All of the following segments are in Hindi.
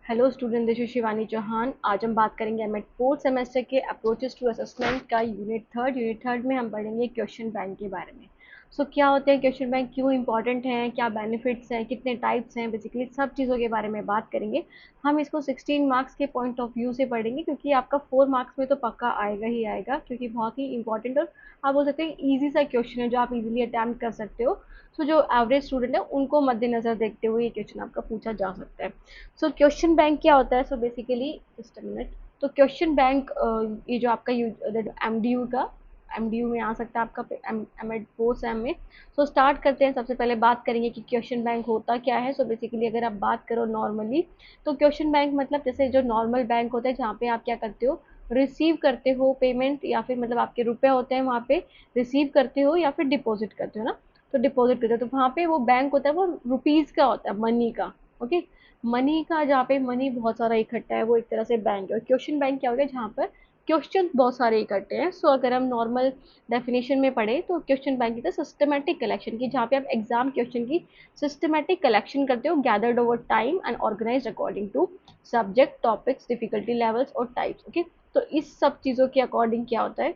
Hello student, this is Shivani Chauhan. आज हम बात करेंगे एमएड फोर्थ सेमेस्टर के अप्रोचेस टू असेसमेंट का यूनिट थर्ड में हम पढ़ेंगे क्वेश्चन बैंक के बारे में। क्या होते हैं क्वेश्चन बैंक, क्यों इंपॉर्टेंट हैं, क्या बेनिफिट्स हैं, कितने टाइप्स हैं, बेसिकली सब चीज़ों के बारे में बात करेंगे। हम इसको 16 मार्क्स के पॉइंट ऑफ व्यू से पढ़ेंगे क्योंकि आपका 4 मार्क्स में तो पक्का आएगा ही आएगा, क्योंकि बहुत ही इंपॉर्टेंट और आप बोल सकते हैं ईजी सा क्वेश्चन है जो आप इजीली अटैम्प्ट कर सकते हो। जो एवरेज स्टूडेंट है उनको मद्देनजर देखते हुए ये क्वेश्चन आपका पूछा जा सकता है। क्वेश्चन बैंक क्या होता है? Basically just a minute. Question bank, ये जो आपका एमडीयू का एमडीयू में आ सकता है आपका एमएड फोर्थ सेम में। स्टार्ट करते हैं। सबसे पहले बात करेंगे कि क्वेश्चन बैंक होता क्या है। बेसिकली अगर आप बात करो नॉर्मली, तो क्वेश्चन बैंक मतलब जैसे जो नॉर्मल बैंक होता है जहाँ पे आप क्या करते हो, रिसीव करते हो पेमेंट, या फिर मतलब आपके रुपए होते हैं वहाँ पे रिसीव करते हो या फिर डिपॉजिट करते हो ना। डिपॉजिट करते हो तो वहाँ पे वो बैंक होता है, वो रुपीज़ का होता है, मनी का। ओके, मनी का, जहाँ पे मनी बहुत सारा इकट्ठा है, वो एक तरह से बैंक है। और क्वेश्चन बैंक क्या हो गया, जहाँ पर क्वेश्चन बहुत सारे इकट्ठे हैं। अगर हम नॉर्मल डेफिनेशन में पढ़े तो question bank is systematic collection की, जहाँ पे आप एग्जाम क्वेश्चन की सिस्टमेटिक कलेक्शन करते हो, gathered over time and organised according to subject, topics, difficulty levels और टाइप्स। ओके, तो इस सब चीज़ों के अकॉर्डिंग क्या होता है,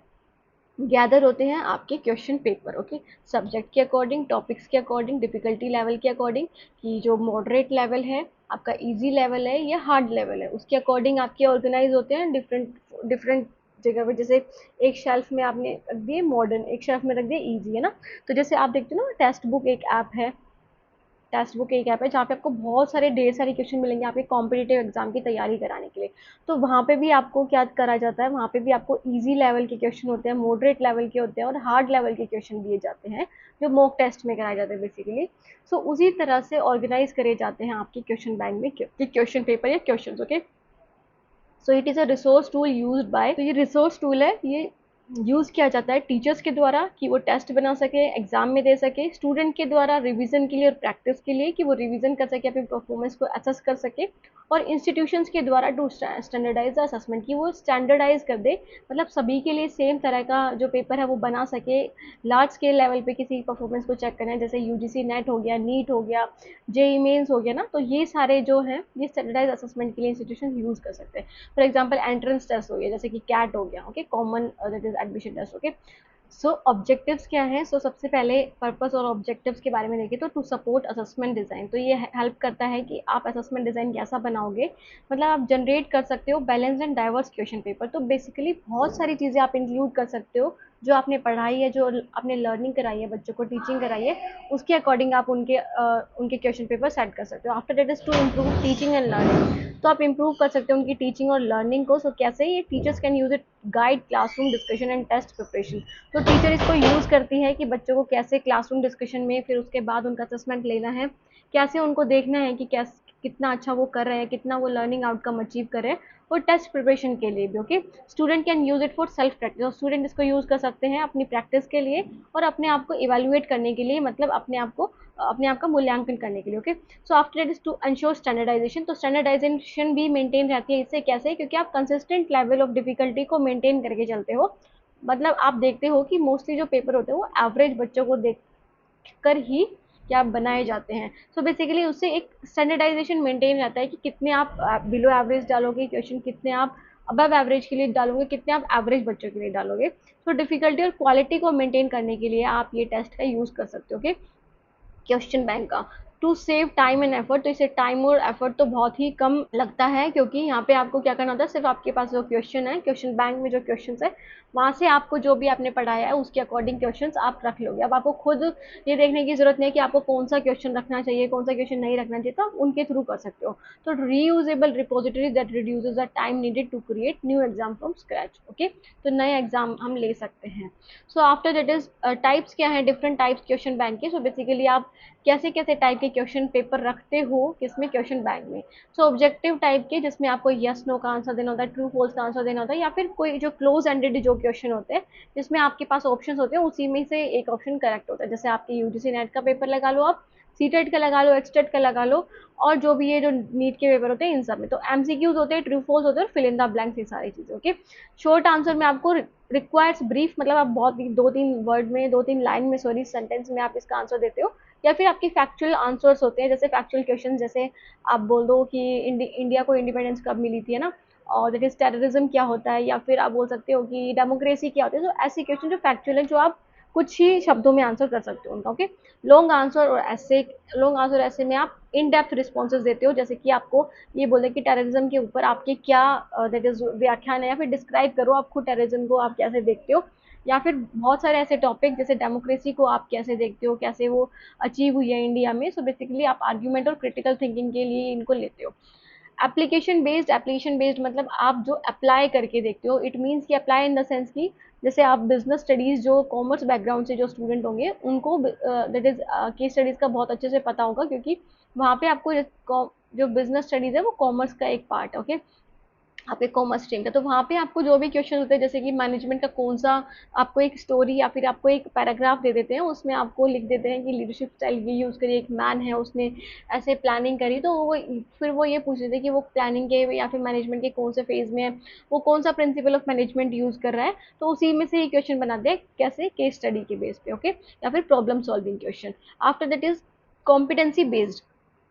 गैदर होते हैं आपके क्वेश्चन पेपर। ओके, सब्जेक्ट के अकॉर्डिंग, टॉपिक्स के अकॉर्डिंग, डिफिकल्टी लेवल के अकॉर्डिंग, कि जो मॉडरेट लेवल है आपका, इजी लेवल है या हार्ड लेवल है, उसके अकॉर्डिंग आपके ऑर्गेनाइज होते हैं डिफरेंट डिफरेंट जगह पे। जैसे एक शेल्फ में आपने रख दिए मॉडर्न, एक शेल्फ में रख दिए इजी, है ना। तो जैसे आप देखते हो ना, टेक्स्ट बुक एक ऐप है, टेक्स्ट बुक एक ऐप है जहाँ पे आपको बहुत सारे ढेर सारे क्वेश्चन मिलेंगे आपके कॉम्पिटिटिव एग्जाम की तैयारी कराने के लिए। तो वहाँ पे भी आपको क्या करा जाता है, वहाँ पे भी आपको इजी लेवल के क्वेश्चन होते हैं, मॉडरेट लेवल के होते हैं और हार्ड लेवल के क्वेश्चन दिए जाते हैं, जो मॉक टेस्ट में कराए जाते हैं बेसिकली। उसी तरह से ऑर्गेनाइज करे जाते हैं आपके क्वेश्चन बैंक में क्वेश्चन पेपर या question. Okay, it is a resource tool use by, तो ये रिसोर्स टूल है, ये यूज़ किया जाता है टीचर्स के द्वारा कि वो टेस्ट बना सके, एग्जाम में दे सके, स्टूडेंट के द्वारा रिवीजन के लिए और प्रैक्टिस के लिए कि वो रिवीजन कर सके, अपनी परफॉर्मेंस को असेस कर सके, और इंस्टीट्यूशंस के द्वारा टू स्टैंडर्डाइज असेसमेंट की वो स्टैंडर्डाइज कर दे, मतलब सभी के लिए सेम तरह का जो पेपर है वो बना सके। लार्ज स्केल लेवल पे किसी परफॉर्मेंस को चेक करना है, जैसे यूजीसी नेट हो गया, नीट हो गया, जेई मेंस हो गया ना, तो ये सारे जो हैं ये स्टैंडर्डाइज असेसमेंट के लिए इंस्टीट्यूशन यूज़ कर सकते हैं। फॉर एग्जाम्पल एंट्रेंस टेस्ट हो गया, जैसे कि कैट हो गया, okay, common that is admission test. Okay, objectives क्या है? सबसे पहले पर्पस और ऑब्जेक्टिव्स के बारे में देखें तो टू सपोर्ट असेसमेंट डिज़ाइन, तो ये हेल्प करता है कि आप असेसमेंट डिज़ाइन कैसा बनाओगे, मतलब आप जनरेट कर सकते हो balance and diverse question paper. तो बेसिकली बहुत सारी चीज़ें आप इंक्लूड कर सकते हो जो आपने पढ़ाई है, जो आपने लर्निंग कराई है, बच्चों को टीचिंग कराई है, उसके अकॉर्डिंग आप उनके क्वेश्चन पेपर सेट कर सकते हो। After that is to improve teaching and learning, तो आप इम्प्रूव कर सकते हो उनकी टीचिंग और लर्निंग को। कैसे ये teachers can use it guide classroom discussion and test preparation, तो टीचर इसको यूज़ करती है कि बच्चों को कैसे क्लासरूम डिस्कशन में, फिर उसके बाद उनका असेसमेंट लेना है, कैसे उनको देखना है कि कैसे कितना अच्छा वो कर रहे हैं, कितना वो लर्निंग आउटकम अचीव कर रहे हैं, और टेस्ट प्रिपरेशन के लिए भी। Okay, student can use it for self practice, और स्टूडेंट इसको यूज कर सकते हैं अपनी प्रैक्टिस के लिए और अपने आप को इवेल्युएट करने के लिए, मतलब अपने आप का मूल्यांकन करने के लिए। Okay, after it is to ensure standardisation, तो स्टैंडर्डाइजेशन भी मेंटेन रहती है इससे। कैसे? क्योंकि आप कंसिस्टेंट लेवल ऑफ डिफिकल्टी को मेंटेन करके चलते हो, मतलब आप देखते हो कि मोस्टली जो पेपर होते हैं वो एवरेज बच्चों को देख कर ही क्या बनाए जाते हैं। बेसिकली उससे एक स्टैंडर्डाइजेशन मेंटेन रहता है कि कितने आप बिलो एवरेज डालोगे क्वेश्चन, कितने आप अबव एवरेज के लिए डालोगे, कितने आप एवरेज बच्चों के लिए डालोगे। डिफिकल्टी और क्वालिटी को मेंटेन करने के लिए आप ये टेस्ट का यूज़ कर सकते हो। ओके, क्वेश्चन बैंक का to save time and effort, तो इसे टाइम और एफर्ट तो बहुत ही कम लगता है, क्योंकि यहाँ पे आपको क्या करना होता है, सिर्फ आपके पास जो क्वेश्चन है, क्वेश्चन बैंक में जो क्वेश्चन है वहाँ से आपको जो भी आपने पढ़ाया है उसके अकॉर्डिंग क्वेश्चन आप रख लोगे। अब आपको खुद ये देखने की जरूरत नहीं है कि आपको कौन सा क्वेश्चन रखना चाहिए, कौन सा क्वेश्चन नहीं रखना चाहिए, तो आप उनके थ्रू कर सकते हो। तो reusable repository that reduces the time needed to create new exam from scratch. Okay, तो नए एग्जाम हम ले सकते हैं। आफ्टर दैट इज टाइप्स क्या है, डिफरेंट टाइप्स क्वेश्चन बैंक के। बेसिकली आप कैसे कैसे टाइप के क्वेश्चन पेपर रखते हो किसमें, क्वेश्चन बैंक में। ऑब्जेक्टिव टाइप के, जिसमें आपको यस नो का आंसर देना होता है, ट्रू फॉल्स का आंसर देना होता है, या फिर कोई जो क्लोज एंडेड जो क्वेश्चन होते हैं जिसमें आपके पास ऑप्शंस होते हैं, उसी में से एक ऑप्शन करेक्ट होता है। जैसे आपके यूजीसी नेट का पेपर लगा लो, आप सीटेट का लगा लो, एक्सटेट का लगा लो, और जो भी ये जो नीट के पेपर होते हैं इन सब में तो एमसीक्यूज होते हैं, ट्रू फॉल्स होते हैं और फिल इन द ब्लैंक्स, ये सारी चीजें। ओके, शॉर्ट आंसर में आपको रिक्वायर्स ब्रीफ, मतलब आप बहुत दो तीन वर्ड में, दो तीन लाइन में, सॉरी सेंटेंस में आप इसका आंसर देते हो, या फिर आपके फैक्चुअल आंसर्स होते हैं, जैसे फैक्चुअल क्वेश्चन, जैसे आप बोल दो कि इंडिया को इंडिपेंडेंस कब मिली थी, है ना, और दैट इज टेररिज्म क्या होता है, या फिर आप बोल सकते हो कि डेमोक्रेसी क्या होती है। तो ऐसे क्वेश्चन जो फैक्चुअल है, जो आप कुछ ही शब्दों में आंसर कर सकते हो उनका। ओके, लॉन्ग आंसर और ऐसे में आप इन डेप्थ रिस्पॉन्सेज देते हो, जैसे कि आपको ये बोले कि टेररिज्म के ऊपर आपके क्या दैट इज व्याख्यान है, या फिर डिस्क्राइब करो आप खुद टेररिज्म को आप कैसे देखते हो, या फिर बहुत सारे ऐसे टॉपिक जैसे डेमोक्रेसी को आप कैसे देखते हो, कैसे वो अचीव हुई है इंडिया में। सो बेसिकली आप आर्ग्यूमेंट और क्रिटिकल थिंकिंग के लिए इनको लेते हो। एप्लीकेशन बेस्ड मतलब आप जो अप्लाई करके देखते हो, इट मीन्स कि अप्लाई इन द सेंस कि जैसे आप बिजनेस स्टडीज, जो कॉमर्स बैकग्राउंड से जो स्टूडेंट होंगे उनको दैट इज केस स्टडीज का बहुत अच्छे से पता होगा, क्योंकि वहाँ पे आपको जो बिजनेस स्टडीज है वो कॉमर्स का एक पार्ट है। ओके, आपके कॉमर्स स्ट्रीम का, तो वहाँ पे आपको जो भी क्वेश्चन होते हैं, जैसे कि मैनेजमेंट का कौन सा, आपको एक स्टोरी या फिर आपको एक पैराग्राफ दे देते हैं, उसमें आपको लिख देते हैं कि लीडरशिप स्टाइल ये यूज़ करिए, एक मैन है उसने ऐसे प्लानिंग करी, तो वो फिर वो ये पूछ लेते हैं कि वो प्लानिंग के या फिर मैनेजमेंट के कौन से फेज में है, वो कौन सा प्रिंसिपल ऑफ मैनेजमेंट यूज़ कर रहा है, तो उसी में से ही क्वेश्चन बनाते हैं, कैसे, केस स्टडी के बेस पे। ओके, या फिर problem solving question. After that is competency based.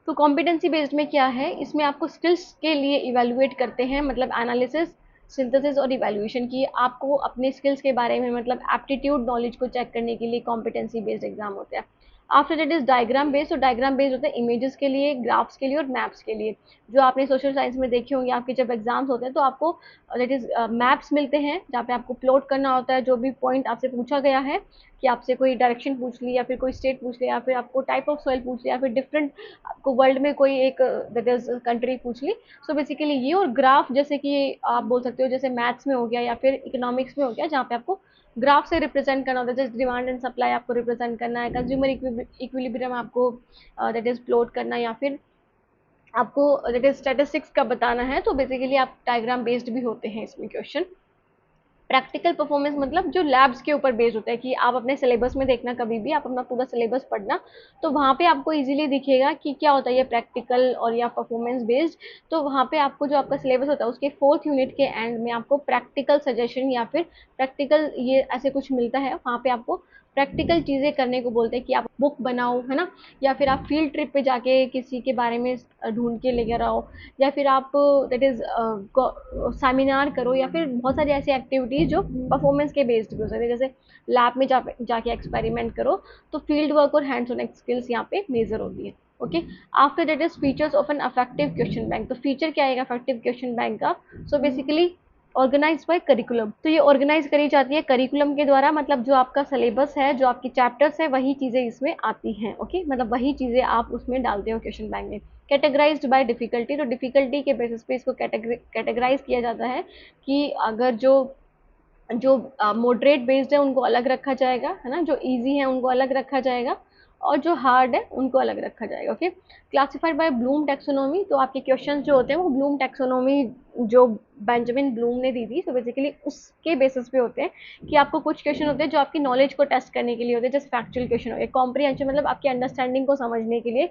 तो कॉम्पिटेंसी बेस्ड में क्या है, इसमें आपको स्किल्स के लिए इवेलुएट करते हैं, मतलब एनालिसिस, सिंथेसिस और इवैल्यूएशन की, आपको अपने स्किल्स के बारे में मतलब एप्टीट्यूड नॉलेज को चेक करने के लिए कॉम्पिटेंसी बेस्ड एग्जाम होते हैं। After that is diagram based. तो डायग्राम बेस्ड होते हैं इमेजेस के लिए, ग्राफ्स के लिए और मैप्स के लिए। जो आपने सोशल साइंस में देखे होंगे, आपके जब एग्जाम्स होते हैं तो आपको दैट इज मैप्स मिलते हैं, जहाँ पे आपको प्लॉट करना होता है जो भी पॉइंट आपसे पूछा गया है, कि आपसे कोई डायरेक्शन पूछ ली, या फिर कोई स्टेट पूछ लिया, या फिर आपको टाइप ऑफ सॉइल पूछ लिया, या फिर डिफरेंट आपको वर्ल्ड में कोई एक दैट इज कंट्री पूछ ली। सो बेसिकली ये, और ग्राफ जैसे कि आप बोल सकते हो जैसे मैथ्स में हो गया या फिर इकोनॉमिक्स में हो गया, जहाँ पे आपको ग्राफ से रिप्रेजेंट करना होता है, जैसे डिमांड एंड सप्लाई आपको रिप्रेजेंट करना है, कंज्यूमर इक्विलिब्रियम आपको दैट इज प्लॉट करना, या फिर आपको दैट इज स्टैटिस्टिक्स का बताना है। तो बेसिकली आप डायग्राम बेस्ड भी होते हैं इसमें क्वेश्चन। प्रैक्टिकल परफॉर्मेंस मतलब जो लैब्स के ऊपर बेस्ड होता है, कि आप अपने सिलेबस में देखना, कभी भी आप अपना पूरा सिलेबस पढ़ना, तो वहाँ पे आपको इजीली दिखेगा कि क्या होता है ये प्रैक्टिकल और या परफॉर्मेंस बेस्ड। तो वहाँ पे आपको जो आपका सिलेबस होता है उसके 4th यूनिट के एंड में आपको प्रैक्टिकल सजेशन या फिर प्रैक्टिकल ये ऐसे कुछ मिलता है। वहाँ पे आपको प्रैक्टिकल चीज़ें करने को बोलते हैं, कि आप बुक बनाओ, है ना, या फिर आप फील्ड ट्रिप पे जाके किसी के बारे में ढूंढ के लेकर आओ, या फिर आप दैट इज सेमिनार करो, या फिर बहुत सारी ऐसी एक्टिविटीज जो परफॉर्मेंस के बेस्ड भी हो सकती है, जैसे लैब में जाके एक्सपेरिमेंट करो। तो फील्ड वर्क और हैंड्स ऑन स्किल्स यहाँ पे मेजर होती है। Okay, after that is features of an affective question bank. तो फीचर क्या आएगा अफेक्टिव क्वेश्चन बैंक का? So basically organise by curriculum. तो ये ऑर्गेनाइज करी जाती है करिकुलम के द्वारा, मतलब जो आपका सिलेबस है, जो आपकी चैप्टर्स है, वही चीज़ें इसमें आती हैं। ओके, मतलब वही चीज़ें आप उसमें डालते हो क्वेश्चन बैंक में। Categorised by difficulty. तो डिफिकल्टी के बेसिस पे इसको कैटेगराइज किया जाता है, कि अगर जो जो मॉडरेट बेस्ड है उनको अलग रखा जाएगा, है ना, जो इजी है उनको अलग रखा जाएगा, और जो हार्ड है उनको अलग रखा जाएगा। Okay, classified by Bloom taxonomy. तो आपके क्वेश्चंस जो होते हैं वो ब्लूम टैक्सोनॉमी जो बेंजामिन ब्लूम ने दी थी, तो बेसिकली उसके बेसिस पे होते हैं, कि आपको कुछ क्वेश्चन होते हैं जो आपकी नॉलेज को टेस्ट करने के लिए होते हैं, जैसे फैक्चुअल क्वेश्चन हो गया, कॉम्प्रीहेंशन मतलब आपकी अंडरस्टैंडिंग को समझने के लिए,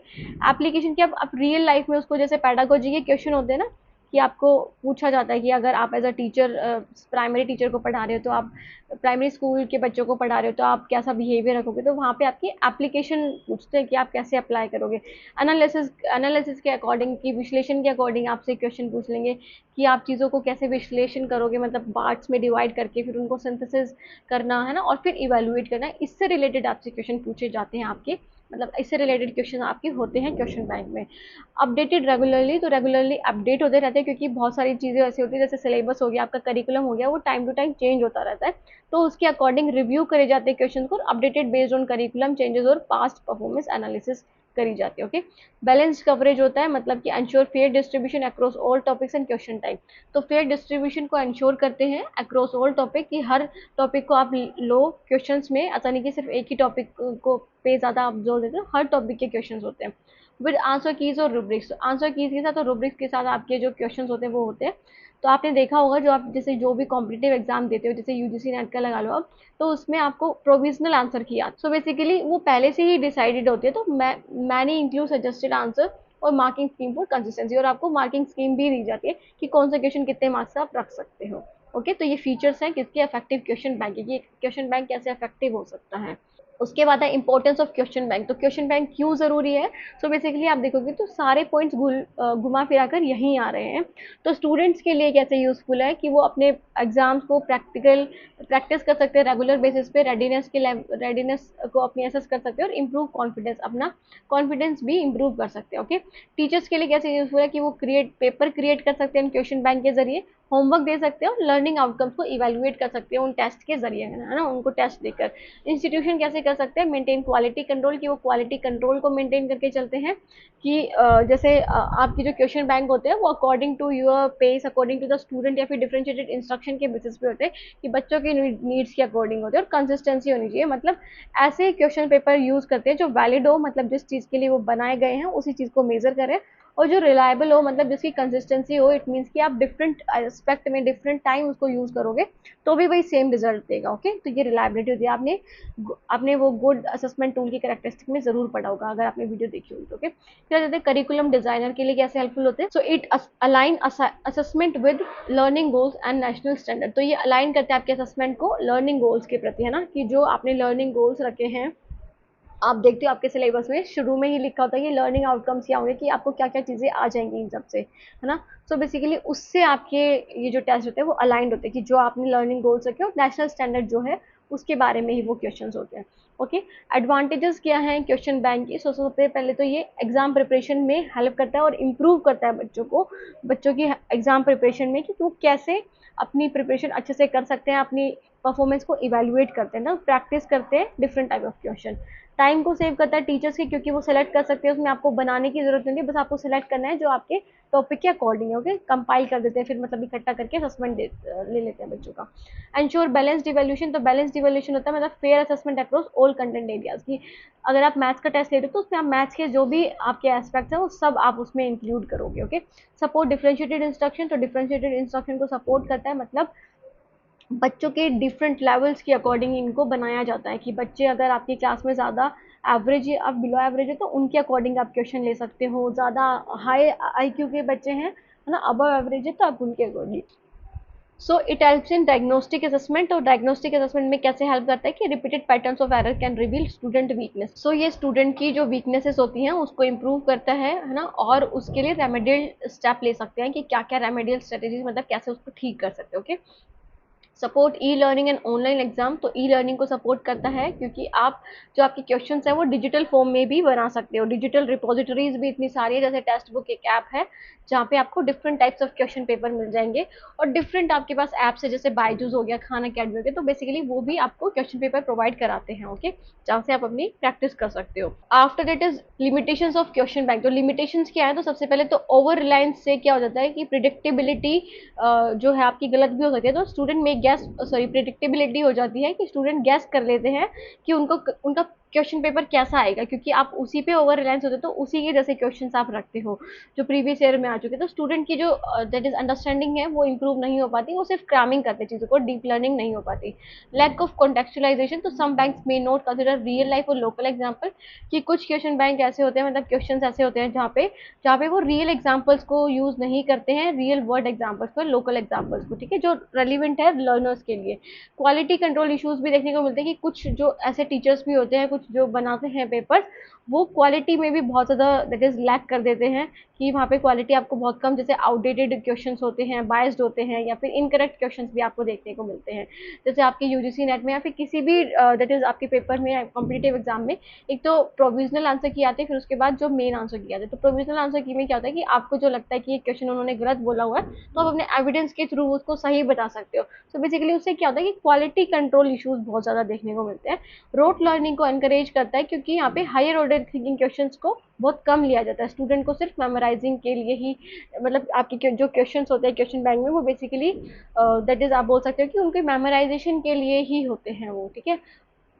एप्लीकेशन की आप रियल लाइफ में उसको, जैसे पैडागोजी के क्वेश्चन होते हैं ना, कि आपको पूछा जाता है कि अगर आप as a teacher primary teacher को पढ़ा रहे हो, तो आप प्राइमरी स्कूल के बच्चों को पढ़ा रहे हो, तो आप कैसा बिहेवियर रखोगे, तो वहाँ पे आपकी एप्लीकेशन पूछते हैं कि आप कैसे अप्लाई करोगे। एनालिसिस के अकॉर्डिंग, की विश्लेषण के अकॉर्डिंग आपसे क्वेश्चन पूछ लेंगे, कि आप चीज़ों को कैसे विश्लेषण करोगे, मतलब पार्ट्स में डिवाइड करके फिर उनको सिंथेसिस करना, है ना, और फिर इवेल्युएट करना। इससे रिलेटेड आपसे क्वेश्चन पूछे जाते हैं आपके, मतलब इससे रिलेटेड क्वेश्चन आपके होते हैं क्वेश्चन बैंक में। Updated regularly. तो रेगुलरली अपडेट होते रहते हैं, क्योंकि बहुत सारी चीज़ें ऐसी होती है, जैसे सिलेबस हो गया, आपका करिकुलम हो गया, वो टाइम टू टाइम चेंज होता रहता है, तो उसके अकॉर्डिंग रिव्यू करे जाते हैं क्वेश्चन को, updated based on curriculum changes और पास्ट परफॉर्मेंस एनालिसिस करी जाती है। ओके, बैलेंस्ड कवरेज होता है, मतलब कि ensure fair distribution across all topics and question type. तो फेयर डिस्ट्रीब्यूशन को एंश्योर करते हैं अक्रॉस ऑल टॉपिक, कि हर टॉपिक को आप लो क्वेश्चंस में, आसानी की सिर्फ एक ही टॉपिक को पे ज़्यादा आप जोर देते हो, हर टॉपिक के क्वेश्चंस होते हैं विद आंसर कीज और रूब्रिक्स। आंसर कीज के साथ और रूब्रिक्स के साथ आपके जो क्वेश्चंस होते हैं वो होते हैं। तो आपने देखा होगा, जो आप जैसे जो भी कॉम्पिटिटिव एग्जाम देते हो, जैसे यूजीसी नेट का लगा लो आप, तो उसमें आपको प्रोविजनल आंसर की याद, सो बेसिकली वो पहले से ही डिसाइडेड होती है। तो मैंने इंक्लूड सजेस्टेड आंसर और मार्किंग स्कीम फॉर कंसिस्टेंसी, और आपको मार्किंग स्कीम भी दी जाती है कि कौन सा क्वेश्चन कितने मार्क्स आप रख सकते हो। ओके, तो ये फीचर्स हैं किसके, इफेक्टिव क्वेश्चन बैंक के, क्वेश्चन बैंक कैसे इफेक्टिव हो सकता है। उसके बाद है इंपॉर्टेंस ऑफ क्वेश्चन बैंक। तो क्वेश्चन बैंक क्यों ज़रूरी है? सो बेसिकली आप देखोगे तो सारे पॉइंट्स घुमा फिरा कर यहीं आ रहे हैं। तो स्टूडेंट्स के लिए कैसे यूज़फुल है कि वो अपने एग्जाम्स को प्रैक्टिस कर सकते हैं रेगुलर बेसिस पे, रेडीनेस को अपनी एसेस कर सकते हैं और इम्प्रूव कॉन्फिडेंस, अपना कॉन्फिडेंस भी इम्प्रूव कर सकते हैं। ओके, टीचर्स के लिए कैसे यूज़फुल है कि वो पेपर क्रिएट कर सकते हैं क्वेश्चन बैंक के जरिए, होमवर्क दे सकते हैं और लर्निंग आउटकम्स को इवेलुएट कर सकते हैं उन टेस्ट के जरिए, है ना, उनको टेस्ट देकर। इंस्टीट्यूशन कैसे कर सकते हैं? मेंटेन क्वालिटी कंट्रोल, कि वो क्वालिटी कंट्रोल को मेंटेन करके चलते हैं कि जैसे आपकी जो क्वेश्चन बैंक होते हैं वो according to your pace, according to the student या फिर डिफरेंशिएटेड इंस्ट्रक्शन के बेसिस पे होते हैं कि बच्चों की नीड्स के अकॉर्डिंग होते हैं, और कंसिस्टेंसी होनी चाहिए। मतलब ऐसे क्वेश्चन पेपर यूज करते हैं जो वैलिड हो, मतलब जिस चीज़ के लिए वो बनाए गए हैं उसी चीज़ को मेजर करें, और जो रिलायबल हो, मतलब जिसकी कंसिस्टेंसी हो। इट मीन्स कि आप डिफरेंट एस्पेक्ट में डिफरेंट टाइम उसको यूज़ करोगे तो भी वही सेम रिजल्ट देगा। ओके, तो ये रिलायबिलिटी होती है। आपने वो गुड असेसमेंट टूल की कैरेक्टरिस्टिक में जरूर पढ़ा होगा अगर आपने वीडियो देखी होगी। ओके, फिर कहते हैं करिकुलम डिजाइनर के लिए कैसे हेल्पफुल होते हैं। So it align assessment with learning goals and national standard. तो ये अलाइन करते हैं आपके असेसमेंट को लर्निंग गोल्स के प्रति, है ना, कि जो आपने लर्निंग गोल्स रखे हैं, आप देखते हो आपके सिलेबस में शुरू में ही लिखा होता है कि लर्निंग आउटकम्स क्या होंगे, कि आपको क्या क्या चीज़ें आ जाएंगी इन सब से, है ना। सो बेसिकली उससे आपके ये जो टेस्ट होते हैं वो अलाइंड होते हैं कि जो आपने लर्निंग गोल्स रखे हो, नेशनल स्टैंडर्ड जो है उसके बारे में ही वो क्वेश्चंस होते हैं। ओके, एडवांटेजेस क्या हैं क्वेश्चन बैंक की? सबसे पहले तो ये एग्जाम प्रिपरेशन में हेल्प करता है और इम्प्रूव करता है बच्चों की एग्जाम प्रिपरेशन में, कि वो कैसे अपनी प्रिपरेशन अच्छे से कर सकते हैं, अपनी परफॉर्मेंस को इवेल्युएट करते हैं ना, प्रैक्टिस करते हैं different type of question. Time को सेव करता है टीचर्स के, क्योंकि वो सेलेक्ट कर सकते हैं, उसमें आपको बनाने की जरूरत नहीं है, बस आपको सेलेक्ट करना है जो आपके टॉपिक के अकॉर्डिंग है। ओके, कंपाइल कर देते हैं, फिर मतलब इकट्ठा करके असेसमेंट ले लेते हैं बच्चों का। Ensure balanced evaluation. तो बैलेंस्ड इवैल्यूएशन होता है मतलब fair assessment across all content areas की। अगर आप मैथ्स का टेस्ट ले रहे हो तो उसमें आप मैथ्स के जो भी आपके एस्पेक्ट्स हैं वो सब आप उसमें इंक्लूड करोगे। Okay, support differentiated instruction. तो डिफरेंशिएटेड इंस्ट्रक्शन को सपोर्ट करता है, मतलब बच्चों के डिफरेंट लेवल्स के अकॉर्डिंग इनको बनाया जाता है, कि बच्चे अगर आपकी क्लास में ज़्यादा एवरेज है, आप बिलो एवरेज है, तो उनके अकॉर्डिंग आप क्वेश्चन ले सकते हो। ज़्यादा हाई आईक्यू के बच्चे हैं, है ना, अबव एवरेज है, तो आप उनके according. So it helps in diagnostic assessment. और डायग्नोस्टिक असेसमेंट में कैसे हेल्प करता है कि repeated patterns of error can reveal student weakness. So ये स्टूडेंट की जो वीकनेसेस होती हैं उसको इम्प्रूव करता है ना, और उसके लिए रेमेडियल स्टेप ले सकते हैं कि क्या क्या रेमेडियल स्ट्रेटेजीज, मतलब कैसे उसको ठीक कर सकते हैं। Okay, support e learning and online exam. तो ई लर्निंग को सपोर्ट करता है क्योंकि आप जो आपके क्वेश्चंस है वो डिजिटल फॉर्म में भी बना सकते हो। डिजिटल रिपोजिटरीज भी इतनी सारी है, जैसे टेक्स्ट बुक एक ऐप है जहाँ पे आपको different types of question paper मिल जाएंगे, और डिफरेंट आपके पास ऐप्स है जैसे बायजूस हो गया, खान अकेडमी हो गया, तो बेसिकली वो भी आपको क्वेश्चन पेपर प्रोवाइड कराते हैं। ओके, जहाँ से आप अपनी प्रैक्टिस कर सकते हो। After that is limitations of question bank. तो लिमिटेशंस क्या है? तो सबसे पहले तो ओवर रिलायंस से क्या हो जाता है कि प्रिडिक्टेबिलिटी जो है आपकी गलत भी हो सकती है। तो स्टूडेंट में गैस सॉरी प्रिडिक्टेबिलिटी हो जाती है कि स्टूडेंट गैस कर लेते हैं कि उनका क्वेश्चन पेपर कैसा आएगा, क्योंकि आप उसी पे ओवर रिलायंस होते हो, तो उसी के जैसे क्वेश्चंस आप रखते हो जो प्रीवियस ईयर में आ चुके। तो स्टूडेंट की जो दैट इज अंडरस्टैंडिंग है वो इंप्रूव नहीं हो पाती, वो सिर्फ क्रैमिंग करते चीज़ों को, डीप लर्निंग नहीं हो पाती। Lack of contextualisation. तो some banks may not consider real life और लोकल एग्जाम्पल, कि कुछ क्वेश्चन बैंक ऐसे होते हैं, मतलब क्वेश्चन ऐसे होते हैं जहाँ पे वो रियल एग्जाम्पल्स को यूज नहीं करते हैं, रियल वर्ल्ड एग्जाम्पल्स को, लोकल एग्जाम्पल्स को, ठीक है, जो रेलिवेंट है लर्नर्स के लिए। क्वालिटी कंट्रोल इश्यूज भी देखने को मिलते हैं कि कुछ जो ऐसे टीचर्स भी होते हैं, कुछ जो बनाते हैं पेपर्स, वो क्वालिटी में भी बहुत ज़्यादा दैट इज लैक कर देते हैं, कि वहाँ पे क्वालिटी आपको बहुत कम, जैसे आउटडेटेड क्वेश्चंस होते हैं, बायस्ड होते हैं, या फिर इनकरेक्ट क्वेश्चंस भी आपको देखने को मिलते हैं। जैसे आपके यूजीसी नेट में या फिर किसी भी दैट इज आपके पेपर में, कॉम्पिटेटिव एग्जाम में, एक तो प्रोविजनल आंसर की आते हैं, फिर उसके बाद जो मेन आंसर की आते हैं। तो प्रोविजनल आंसर की में क्या होता है कि आपको जो लगता है कि ये क्वेश्चन उन्होंने गलत बोला हुआ है, तो आप अपने एविडेंस के थ्रू उसको सही बता सकते हो। तो बेसिकली उससे क्या होता है कि क्वालिटी कंट्रोल इश्यूज बहुत ज़्यादा देखने को मिलते हैं। रोट लर्निंग को एनकरेज करता है क्योंकि यहाँ पे हायर ऑर्डर थिंकिंग क्वेश्चंस को बहुत कम लिया जाता है, स्टूडेंट को सिर्फ मेमोराइजिंग के लिए ही, मतलब आपके जो क्वेश्चंस होते हैं क्वेश्चन बैंक में, वो बेसिकली दैट इज आप बोल सकते हो कि उनके मेमोराइजेशन के लिए ही होते हैं वो, ठीक है।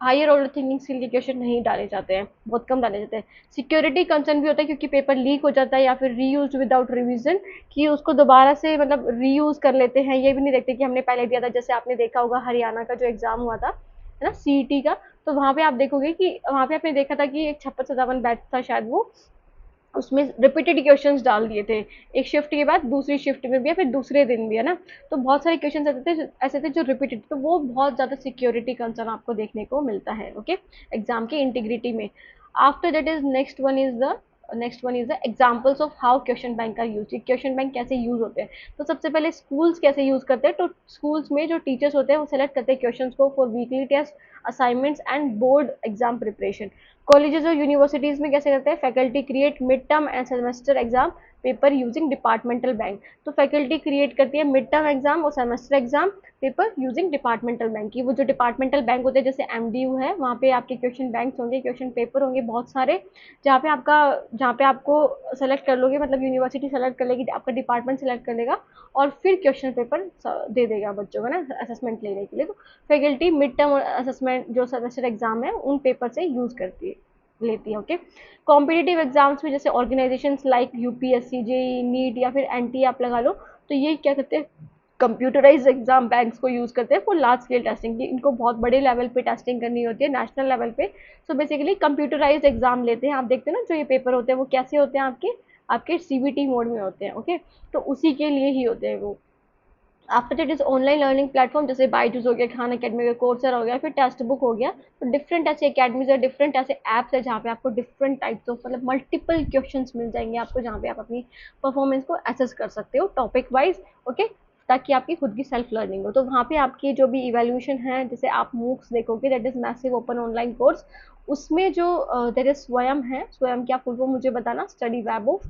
हायर ऑर्डर थिंकिंग स्किल के क्वेश्चन नहीं डाले जाते हैं, बहुत कम डाले जाते हैं। सिक्योरिटी कंसर्न भी होता है क्योंकि पेपर लीक हो जाता है या फिर रीयूज विदाउट रिवीजन, कि उसको दोबारा से मतलब रीयूज कर लेते हैं, ये भी नहीं देखते कि हमने पहले दिया था। जैसे आपने देखा होगा हरियाणा का जो एग्जाम हुआ था, है ना, सीईटी का, तो वहाँ पे आप देखोगे कि वहाँ पे आपने देखा था कि एक 56-57 बैच था शायद वो, उसमें रिपीटेड क्वेश्चंस डाल दिए थे, एक शिफ्ट के बाद दूसरी शिफ्ट में भी या फिर दूसरे दिन भी, है ना। तो बहुत सारे क्वेश्चंस ऐसे थे जो रिपीटेड, तो वो बहुत ज़्यादा सिक्योरिटी कंसर्न आपको देखने को मिलता है, ओके, एग्जाम की इंटीग्रिटी में। After that is next one is the examples of how question bank are use, question bank कैसे यूज होते हैं। तो सबसे पहले स्कूल्स कैसे यूज करते हैं, तो स्कूल्स में जो टीचर्स होते हैं वो सेलेक्ट करते हैं क्वेश्चंस को for weekly test, assignments and board exam preparation. Colleges और यूनिवर्सिटीज में कैसे करते हैं, faculty create mid term and semester exam paper using departmental bank. तो फैकल्टी क्रिएट करती है मिड टर्म एग्जाम और semester exam paper using departmental bank की। वो जो डिपार्टमेंटल बैंक होते हैं जैसे एमडीयू है, वहाँ पे आपके क्वेश्चन बैंक्स होंगे, क्वेश्चन पेपर होंगे बहुत सारे, जहाँ पे आपको सेलेक्ट कर लोगे, मतलब यूनिवर्सिटी सेलेक्ट कर लेगी, आपका डिपार्टमेंट सेलेक्ट कर लेगा और फिर क्वेश्चन पेपर दे देगा बच्चों को ना असेसमेंट लेने के लिए। तो फैकल्टी मिड टर्म असेसमेंट जो सेमेस्टर एग्जाम है उन पेपर से यूज करती है, लेती है, ओके। कॉम्पिटिटिव एग्जाम्स में जैसे organisation like UPSC, JEE, NEET या फिर एनटी आप लगा लो, तो ये क्या करते हैं, कंप्यूटराइज एग्जाम बैंक्स को यूज करते हैं फॉर लार्ज स्केल टेस्टिंग की। इनको बहुत बड़े लेवल पे टेस्टिंग करनी होती है, नेशनल लेवल पे। सो बेसिकली कंप्यूटराइज एग्जाम लेते हैं। आप देखते हैं ना जो ये पेपर होते हैं वो कैसे होते हैं, आपके आपके सीबीटी मोड में होते हैं, ओके। तो उसी के लिए ही होते हैं वो। After that is online learning platform, जैसे बायजूस हो गया, खान अकेडमी का कोर्सर हो गया, फिर टेक्स्ट बुक हो गया। तो डिफरेंट ऐसे अकेडमीज है, डिफरेंट ऐसे ऐप्स है जहाँ पे आपको डिफरेंट टाइप्स ऑफ मतलब मल्टीपल क्वेश्चंस मिल जाएंगे आपको, जहाँ पे आप अपनी परफॉर्मेंस को एसेस कर सकते हो टॉपिक वाइज, ओके, ताकि आपकी खुद की सेल्फ लर्निंग हो। तो वहाँ पे आपकी जो भी इवेल्यूशन है, जैसे आप मूक्स देखोगे, that is massive open online course, उसमें जो दैट इज स्वयं है, स्वयं क्या फुल फॉर्म मुझे बताना, स्टडी वेब ऑफ,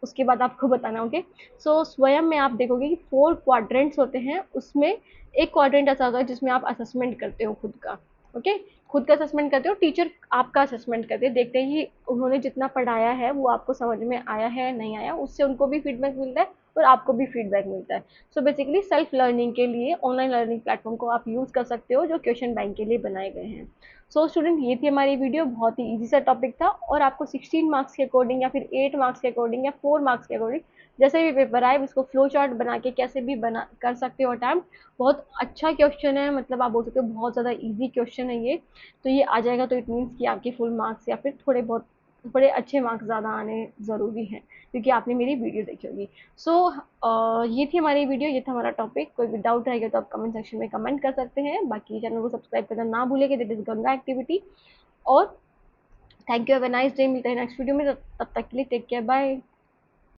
उसके बाद आपको बताना, ओके। सो स्वयं में आप देखोगे कि 4 क्वाड्रेंट्स होते हैं, उसमें एक क्वाड्रेंट ऐसा होता है जिसमें आप असेसमेंट करते हो खुद का, ओके। खुद का असेसमेंट करते हो, टीचर आपका असेसमेंट करते हैं, देखते हैं कि उन्होंने जितना पढ़ाया है वो आपको समझ में आया है नहीं आया, उससे उनको भी फीडबैक मिलता है और आपको भी फीडबैक मिलता है। सो बेसिकली सेल्फ लर्निंग के लिए ऑनलाइन लर्निंग प्लेटफॉर्म को आप यूज कर सकते हो जो क्वेश्चन बैंक के लिए बनाए गए हैं। सो स्टूडेंट, ये थी हमारी वीडियो, बहुत ही इजी सा टॉपिक था, और आपको 16 मार्क्स के अकॉर्डिंग या फिर 8 मार्क्स के अकॉर्डिंग या 4 मार्क्स के अकॉर्डिंग जैसे भी पेपर आए, इसको फ्लो चार्ट बना के कैसे भी बना कर सकते हो अटैम्प्ट। बहुत अच्छा क्वेश्चन है, मतलब आप बोल सकते हो बहुत ज़्यादा इजी क्वेश्चन है ये। तो ये आ जाएगा तो इट मीन्स कि आपके फुल मार्क्स या फिर थोड़े बहुत बड़े अच्छे मार्क्स ज़्यादा आने ज़रूरी हैं, क्योंकि आपने मेरी वीडियो देखी होगी। सो ये थी हमारी वीडियो, ये था हमारा टॉपिक। कोई भी डाउट रहेगा तो आप कमेंट सेक्शन में कमेंट कर सकते हैं। बाकी चैनल को सब्सक्राइब करना ना भूलेंगे, दैट इज गंगा एक्टिविटी। और thank you, have a nice day, मिलते हैं नेक्स्ट वीडियो में, तब तक के लिए टेक केयर, बाय।